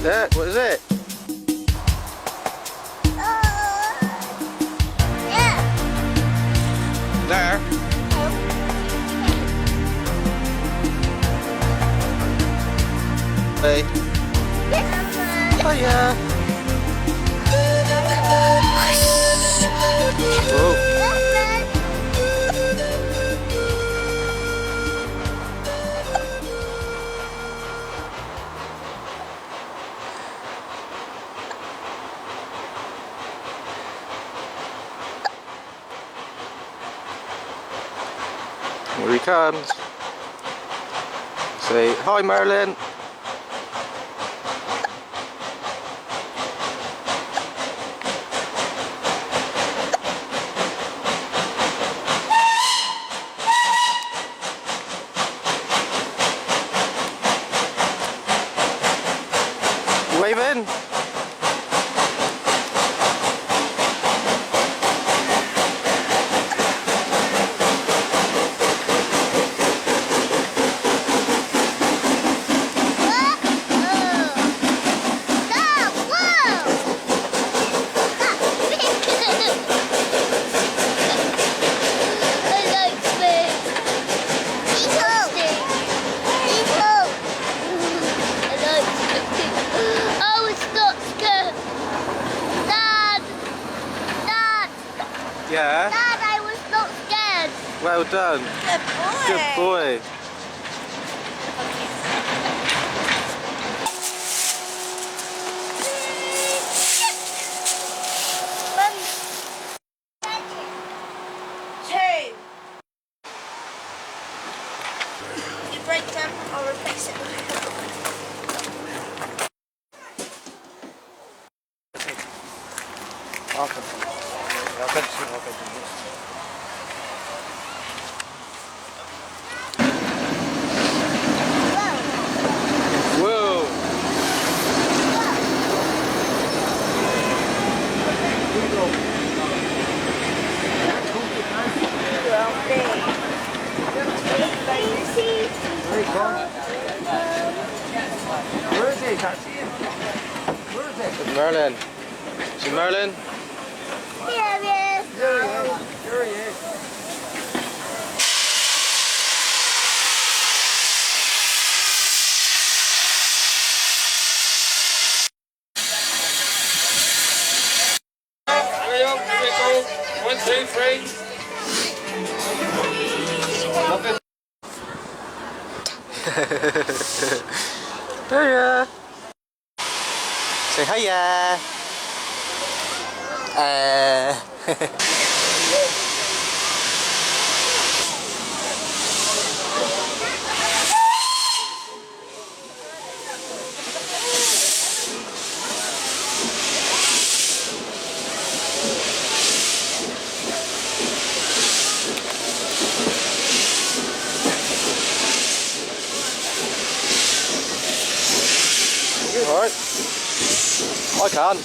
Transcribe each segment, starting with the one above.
There, what is it? Yeah. There. Hey. Oh yeah. Whoa. Here he comes. Say hi, Merlin. Waving. Yeah. Dad, I was not scared. Well done. Good boy. Good boy. You break them, I'll replace it. Whoa. Where is he? Can't see him. Where is it? Merlin. See Merlin? Here he is. There he is. There he is. Here we go. 1, 2, 3. Nothing. Hiya. Say hiya. Alright. I can.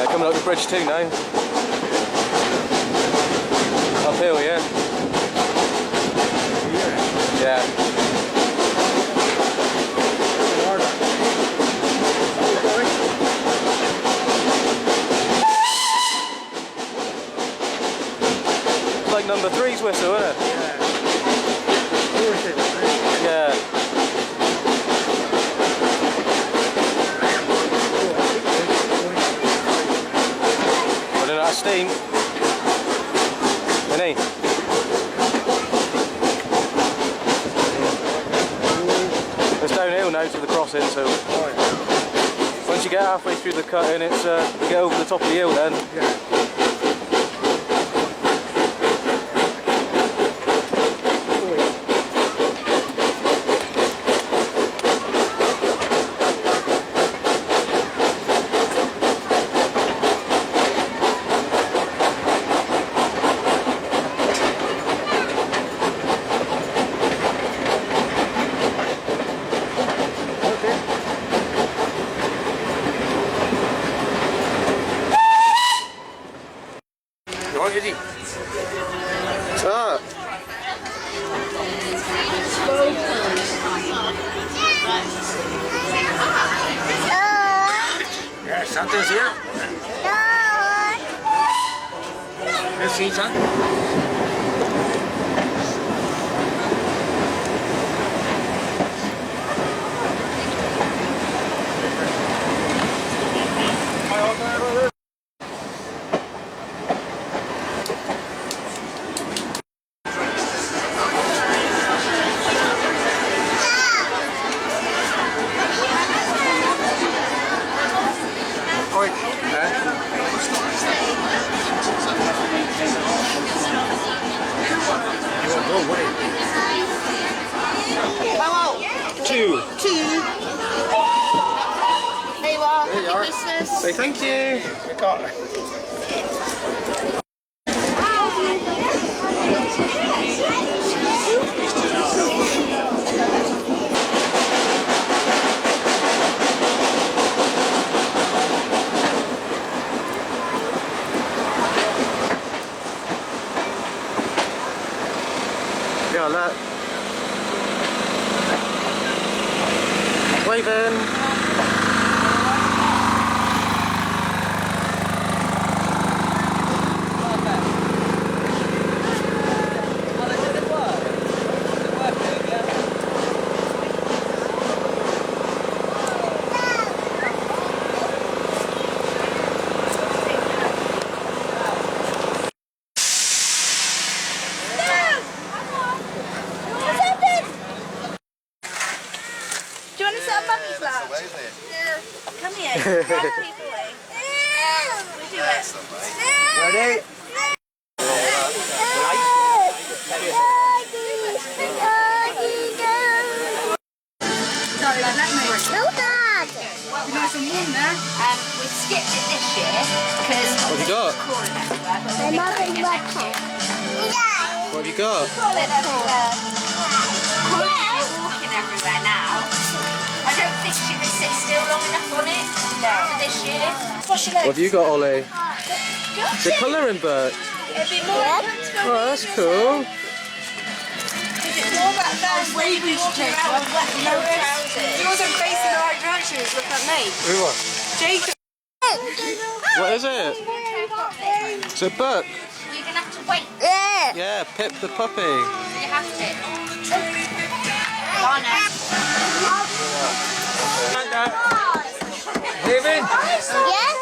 Coming up the bridge too now. Uphill, yeah. Yeah. It's like number 3's whistle, isn't it? Yeah. Running out of steam. Isn't he? It's downhill now to the crossing, so once once you get halfway through the cutting, it's you get over the top of the hill then. Yeah. What is he? What's that? Yeah, Santa's here. Let's see, son. Two. There you are. There you are. Say thank you. Yeah, look. Waving. Do you want to sit on Mummy's lap? Yeah. Come here. Grab people away. We do it. Ready? Sorry, let me. No, Dad. You nice and warm there. We skipped it this year because What have you got? crawling everywhere, but My we mother did and it Dad. What have you got? crawling everywhere. Walking everywhere now. I don't think she can sit still long enough on it for this year. Wash your What legs. have you got, Ollie? It's a colouring book. It'd be more Oh, that's cool. Is it more about those when we walk around with wet no trousers? You wasn't facing the right direction. Look at me. Who what? Jacob. What is it? It's a book. You're going to have to wait. Yeah, Pip the puppy. You have to. Lana. David? Yes?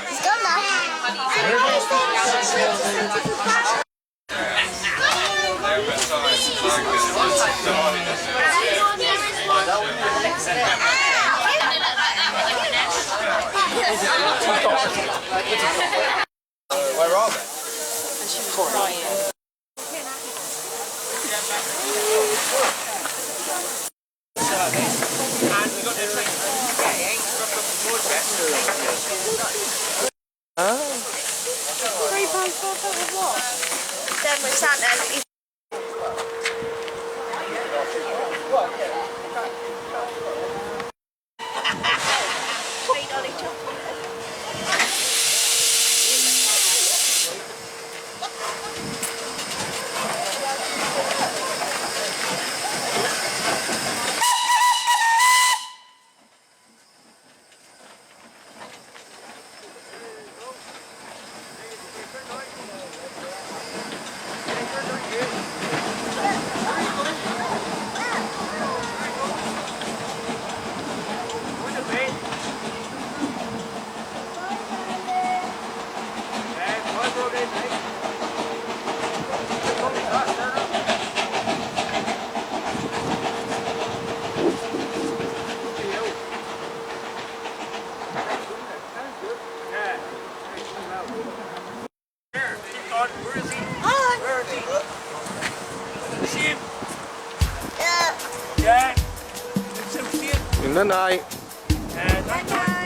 It's gone Where are they? Then with Santa. Here, keep on. Where is he? Where is he? You see him? Yeah. Yeah. See him? Good night. And